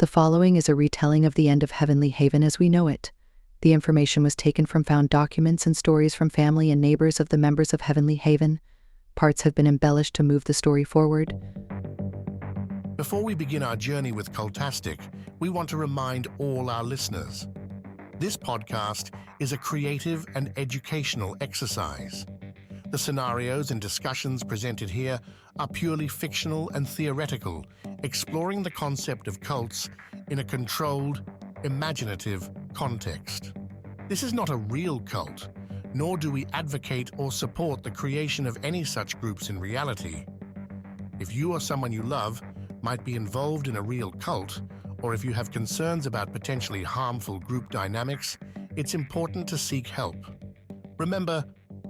The following is a retelling of the end of Heavenly Haven as we know it. The information was taken from found documents and stories from family and neighbors of the members of Heavenly Haven. Parts have been embellished to move the story forward. Before we begin our journey with Cultastic, we want to remind all our listeners. This podcast is a creative and educational exercise. The scenarios and discussions presented here are purely fictional and theoretical, exploring the concept of cults in a controlled, imaginative context. This is not a real cult, nor do we advocate or support the creation of any such groups in reality. If you or someone you love might be involved in a real cult, or if you have concerns about potentially harmful group dynamics, it's important to seek help. Remember,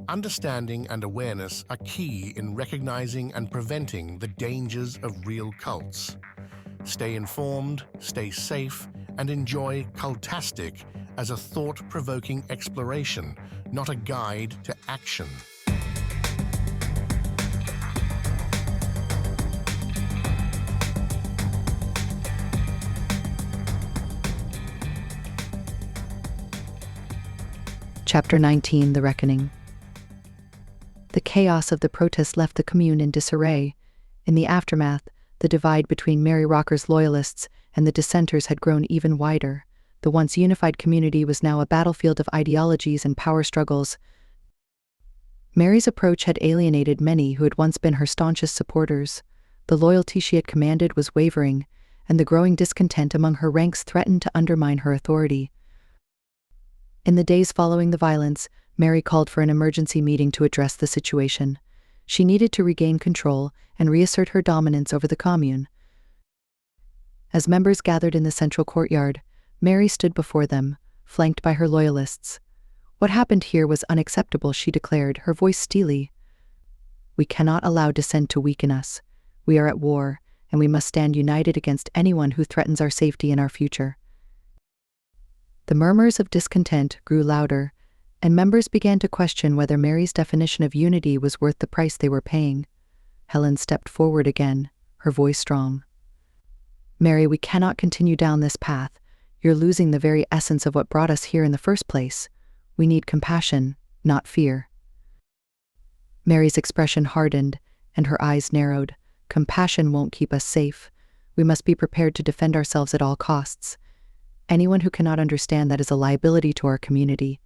understanding and awareness are key in recognizing and preventing the dangers of real cults. Stay informed, stay safe, and enjoy Cultastic as a thought-provoking exploration, not a guide to action. Chapter 19, The Reckoning. The chaos of the protest left the commune in disarray. In the aftermath, the divide between Mary Rocker's loyalists and the dissenters had grown even wider. The once unified community was now a battlefield of ideologies and power struggles. Mary's approach had alienated many who had once been her staunchest supporters. The loyalty she had commanded was wavering, and the growing discontent among her ranks threatened to undermine her authority. In the days following the violence, Mary called for an emergency meeting to address the situation. She needed to regain control and reassert her dominance over the commune. As members gathered in the central courtyard, Mary stood before them, flanked by her loyalists. What happened here was unacceptable, she declared, her voice steely. We cannot allow dissent to weaken us. We are at war, and we must stand united against anyone who threatens our safety and our future. The murmurs of discontent grew louder, and members began to question whether Mary's definition of unity was worth the price they were paying. Helen stepped forward again, her voice strong. Mary, we cannot continue down this path. You're losing the very essence of what brought us here in the first place. We need compassion, not fear. Mary's expression hardened, and her eyes narrowed. Compassion won't keep us safe. We must be prepared to defend ourselves at all costs. Anyone who cannot understand that is a liability to our community.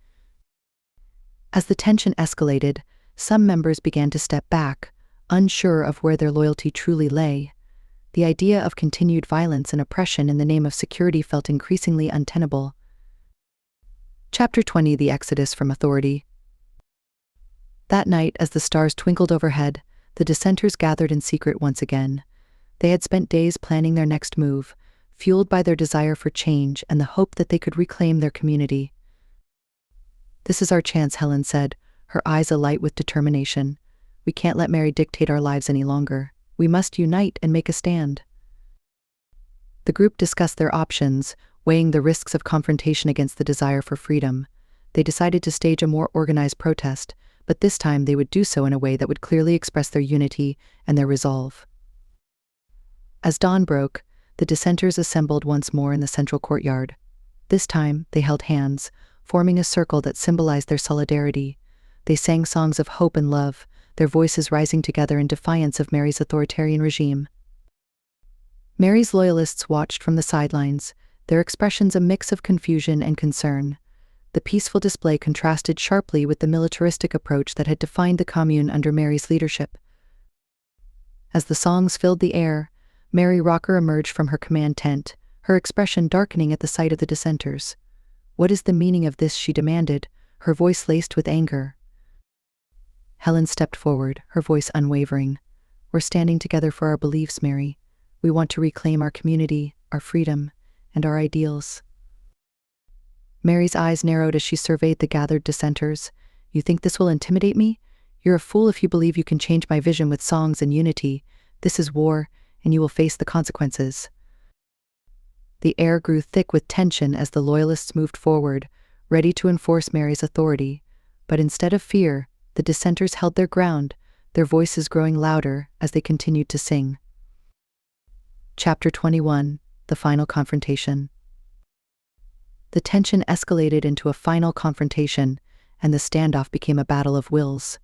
As the tension escalated, some members began to step back, unsure of where their loyalty truly lay. The idea of continued violence and oppression in the name of security felt increasingly untenable. Chapter 20, The Exodus from Authority. That night, as the stars twinkled overhead, the dissenters gathered in secret once again. They had spent days planning their next move, fueled by their desire for change and the hope that they could reclaim their community. This is our chance, Helen said, her eyes alight with determination. We can't let Mary dictate our lives any longer. We must unite and make a stand. The group discussed their options, weighing the risks of confrontation against the desire for freedom. They decided to stage a more organized protest, but this time they would do so in a way that would clearly express their unity and their resolve. As dawn broke, the dissenters assembled once more in the central courtyard. This time, they held hands, forming a circle that symbolized their solidarity. They sang songs of hope and love, their voices rising together in defiance of Mary's authoritarian regime. Mary's loyalists watched from the sidelines, their expressions a mix of confusion and concern. The peaceful display contrasted sharply with the militaristic approach that had defined the commune under Mary's leadership. As the songs filled the air, Mary Rocker emerged from her command tent, her expression darkening at the sight of the dissenters. What is the meaning of this, she demanded, her voice laced with anger. Helen stepped forward, her voice unwavering. We're standing together for our beliefs, Mary. We want to reclaim our community, our freedom, and our ideals. Mary's eyes narrowed as she surveyed the gathered dissenters. You think this will intimidate me? You're a fool if you believe you can change my vision with songs and unity. This is war, and you will face the consequences. The air grew thick with tension as the loyalists moved forward, ready to enforce Mary's authority. But instead of fear, the dissenters held their ground, their voices growing louder as they continued to sing. Chapter 21, the final confrontation. The tension escalated into a final confrontation, and the standoff became a battle of wills.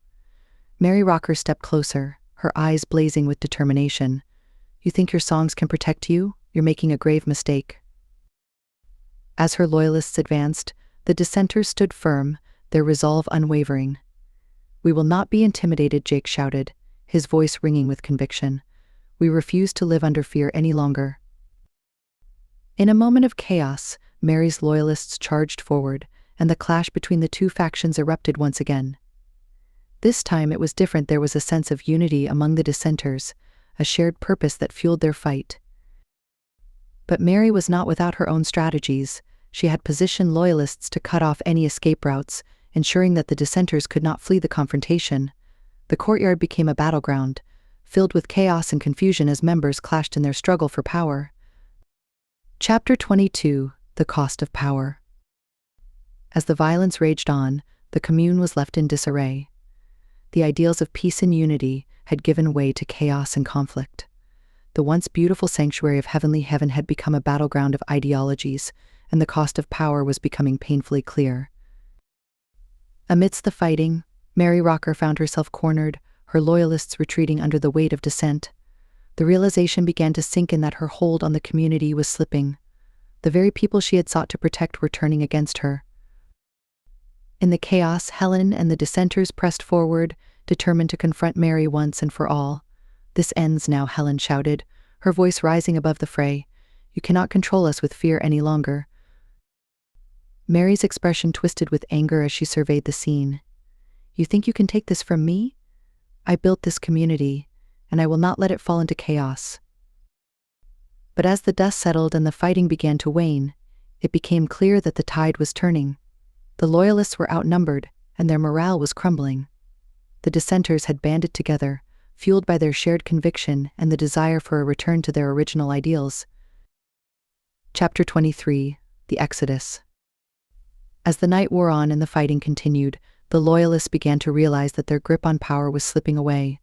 Mary Rocker stepped closer, her eyes blazing with determination. "You think your songs can protect you? You're making a grave mistake." As her loyalists advanced, the dissenters stood firm, their resolve unwavering. "We will not be intimidated," Jake shouted, his voice ringing with conviction. "We refuse to live under fear any longer." In a moment of chaos, Mary's loyalists charged forward, and the clash between the two factions erupted once again. This time it was different. There was a sense of unity among the dissenters, a shared purpose that fueled their fight. But Mary was not without her own strategies. She had positioned loyalists to cut off any escape routes, ensuring that the dissenters could not flee the confrontation. The courtyard became a battleground, filled with chaos and confusion as members clashed in their struggle for power. Chapter 22: The Cost of Power. As the violence raged on, the commune was left in disarray. The ideals of peace and unity had given way to chaos and conflict. The once beautiful sanctuary of heavenly heaven had become a battleground of ideologies, and the cost of power was becoming painfully clear. Amidst the fighting, Mary Rocker found herself cornered, her loyalists retreating under the weight of dissent. The realization began to sink in that her hold on the community was slipping. The very people she had sought to protect were turning against her. In the chaos, Helen and the dissenters pressed forward, determined to confront Mary once and for all. "This ends now," Helen shouted, her voice rising above the fray. "You cannot control us with fear any longer." Mary's expression twisted with anger as she surveyed the scene. "You think you can take this from me? I built this community, and I will not let it fall into chaos." But as the dust settled and the fighting began to wane, it became clear that the tide was turning. The loyalists were outnumbered, and their morale was crumbling. The dissenters had banded together, fueled by their shared conviction and the desire for a return to their original ideals. Chapter 23: The Exodus. As the night wore on and the fighting continued, the loyalists began to realize that their grip on power was slipping away.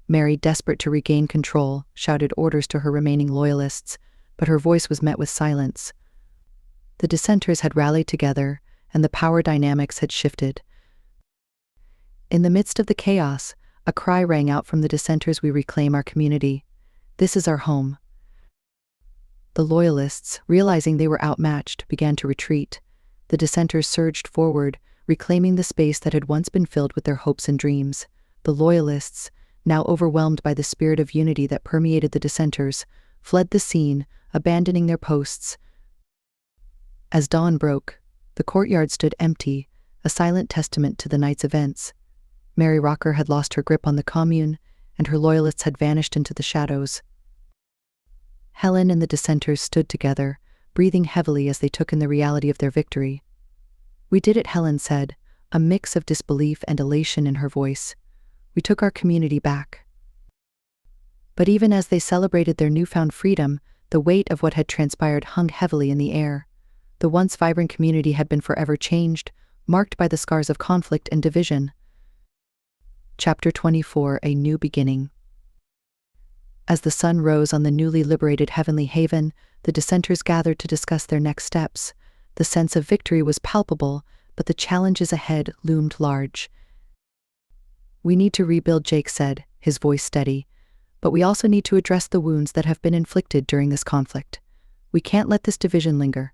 Mary, desperate to regain control, shouted orders to her remaining loyalists, but her voice was met with silence. The dissenters had rallied together, and the power dynamics had shifted. In the midst of the chaos, a cry rang out from the dissenters: "We reclaim our community. This is our home." The loyalists, realizing they were outmatched, began to retreat. The dissenters surged forward, reclaiming the space that had once been filled with their hopes and dreams. The loyalists, now overwhelmed by the spirit of unity that permeated the dissenters, fled the scene, abandoning their posts. As dawn broke, the courtyard stood empty, a silent testament to the night's events. Mary Rocker had lost her grip on the commune, and her loyalists had vanished into the shadows. Helen and the dissenters stood together, breathing heavily as they took in the reality of their victory. "We did it," Helen said, a mix of disbelief and elation in her voice. "We took our community back." But even as they celebrated their newfound freedom, the weight of what had transpired hung heavily in the air. The once vibrant community had been forever changed, marked by the scars of conflict and division. Chapter 24: A New Beginning. As the sun rose on the newly liberated heavenly haven, the dissenters gathered to discuss their next steps. The sense of victory was palpable, but the challenges ahead loomed large. "We need to rebuild," Jake said, his voice steady, "but we also need to address the wounds that have been inflicted during this conflict. We can't let this division linger."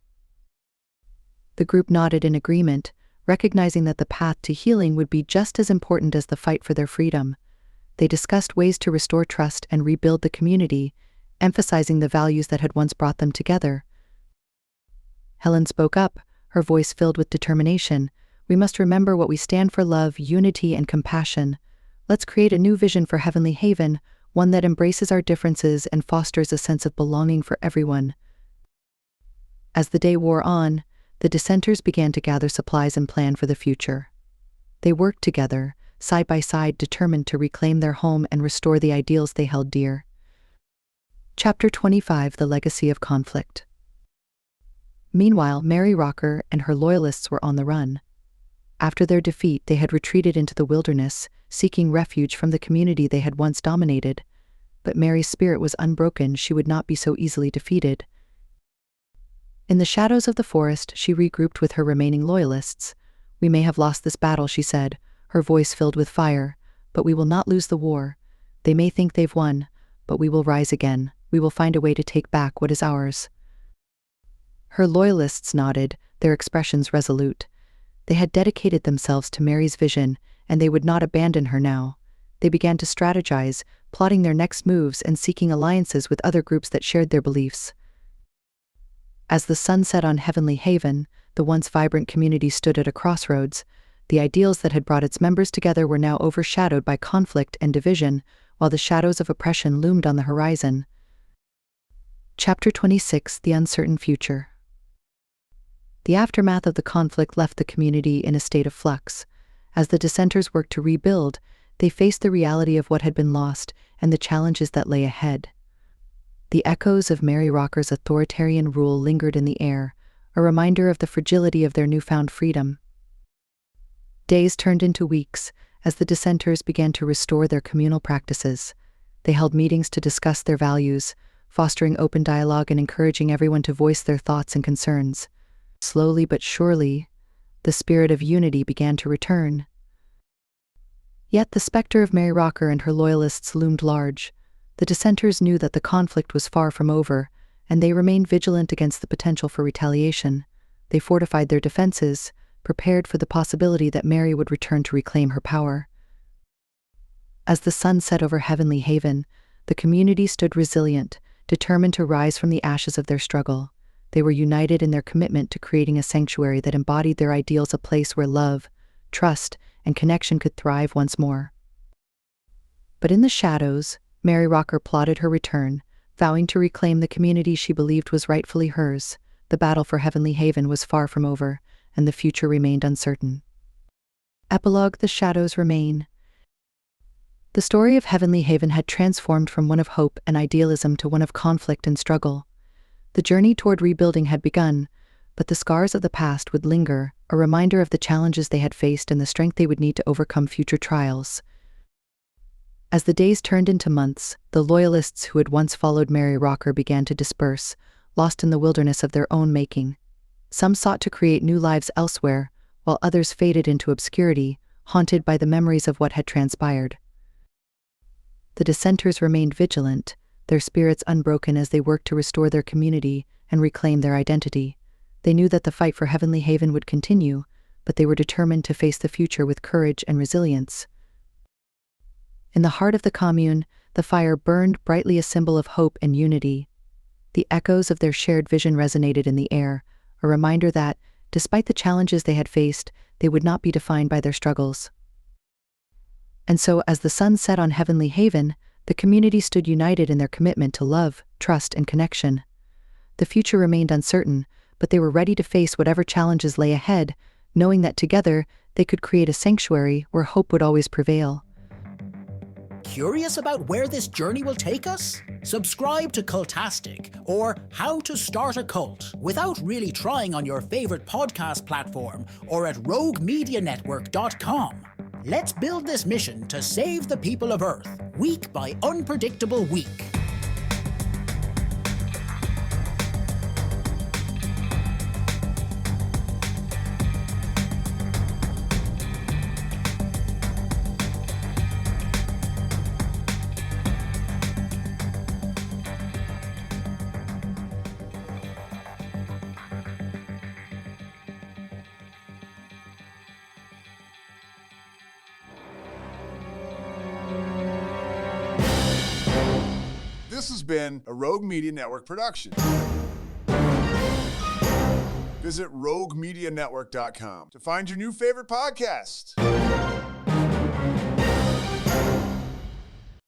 The group nodded in agreement, recognizing that the path to healing would be just as important as the fight for their freedom. They discussed ways to restore trust and rebuild the community, emphasizing the values that had once brought them together. Helen spoke up, her voice filled with determination. "We must remember what we stand for: love, unity, and compassion. Let's create a new vision for Heavenly Haven, one that embraces our differences and fosters a sense of belonging for everyone." As the day wore on, the dissenters began to gather supplies and plan for the future. They worked together, side by side, determined to reclaim their home and restore the ideals they held dear. Chapter 25: The Legacy of Conflict. Meanwhile, Mary Rocker and her loyalists were on the run. After their defeat, they had retreated into the wilderness, seeking refuge from the community they had once dominated. But Mary's spirit was unbroken. She would not be so easily defeated. In the shadows of the forest, she regrouped with her remaining loyalists. "We may have lost this battle," she said, her voice filled with fire, "but we will not lose the war. They may think they've won, but we will rise again. We will find a way to take back what is ours." Her loyalists nodded, their expressions resolute. They had dedicated themselves to Mary's vision, and they would not abandon her now. They began to strategize, plotting their next moves and seeking alliances with other groups that shared their beliefs. As the sun set on Heavenly Haven, the once vibrant community stood at a crossroads. The ideals that had brought its members together were now overshadowed by conflict and division, while the shadows of oppression loomed on the horizon. Chapter 26: The Uncertain Future. The aftermath of the conflict left the community in a state of flux. As the dissenters worked to rebuild, they faced the reality of what had been lost and the challenges that lay ahead. The echoes of Mary Rocker's authoritarian rule lingered in the air, a reminder of the fragility of their newfound freedom. Days turned into weeks as the dissenters began to restore their communal practices. They held meetings to discuss their values, fostering open dialogue and encouraging everyone to voice their thoughts and concerns. Slowly but surely, the spirit of unity began to return. Yet the specter of Mary Rocker and her loyalists loomed large. The dissenters knew that the conflict was far from over, and they remained vigilant against the potential for retaliation. They fortified their defenses, prepared for the possibility that Mary would return to reclaim her power. As the sun set over Heavenly Haven, the community stood resilient, determined to rise from the ashes of their struggle. They were united in their commitment to creating a sanctuary that embodied their ideals, a place where love, trust, and connection could thrive once more. But in the shadows, Mary Rocker plotted her return, vowing to reclaim the community she believed was rightfully hers. The battle for Heavenly Haven was far from over, and the future remained uncertain. Epilogue: The shadows remain. The story of Heavenly Haven had transformed from one of hope and idealism to one of conflict and struggle. The journey toward rebuilding had begun, but the scars of the past would linger, a reminder of the challenges they had faced and the strength they would need to overcome future trials. As the days turned into months, the loyalists who had once followed Mary Rocker began to disperse, lost in the wilderness of their own making. Some sought to create new lives elsewhere, while others faded into obscurity, haunted by the memories of what had transpired. The dissenters remained vigilant, their spirits unbroken as they worked to restore their community and reclaim their identity. They knew that the fight for Heavenly Haven would continue, but they were determined to face the future with courage and resilience. In the heart of the commune, the fire burned brightly, a symbol of hope and unity. The echoes of their shared vision resonated in the air, a reminder that, despite the challenges they had faced, they would not be defined by their struggles. And so, as the sun set on Heavenly Haven, the community stood united in their commitment to love, trust, and connection. The future remained uncertain, but they were ready to face whatever challenges lay ahead, knowing that together they could create a sanctuary where hope would always prevail. Curious about where this journey will take us? Subscribe to Cultastic, or How to Start a Cult, without really trying on your favorite podcast platform, or at roguemedianetwork.com. Let's build this mission to save the people of Earth, week by unpredictable week. This has been a Rogue Media Network production. Visit roguemedianetwork.com to find your new favorite podcast.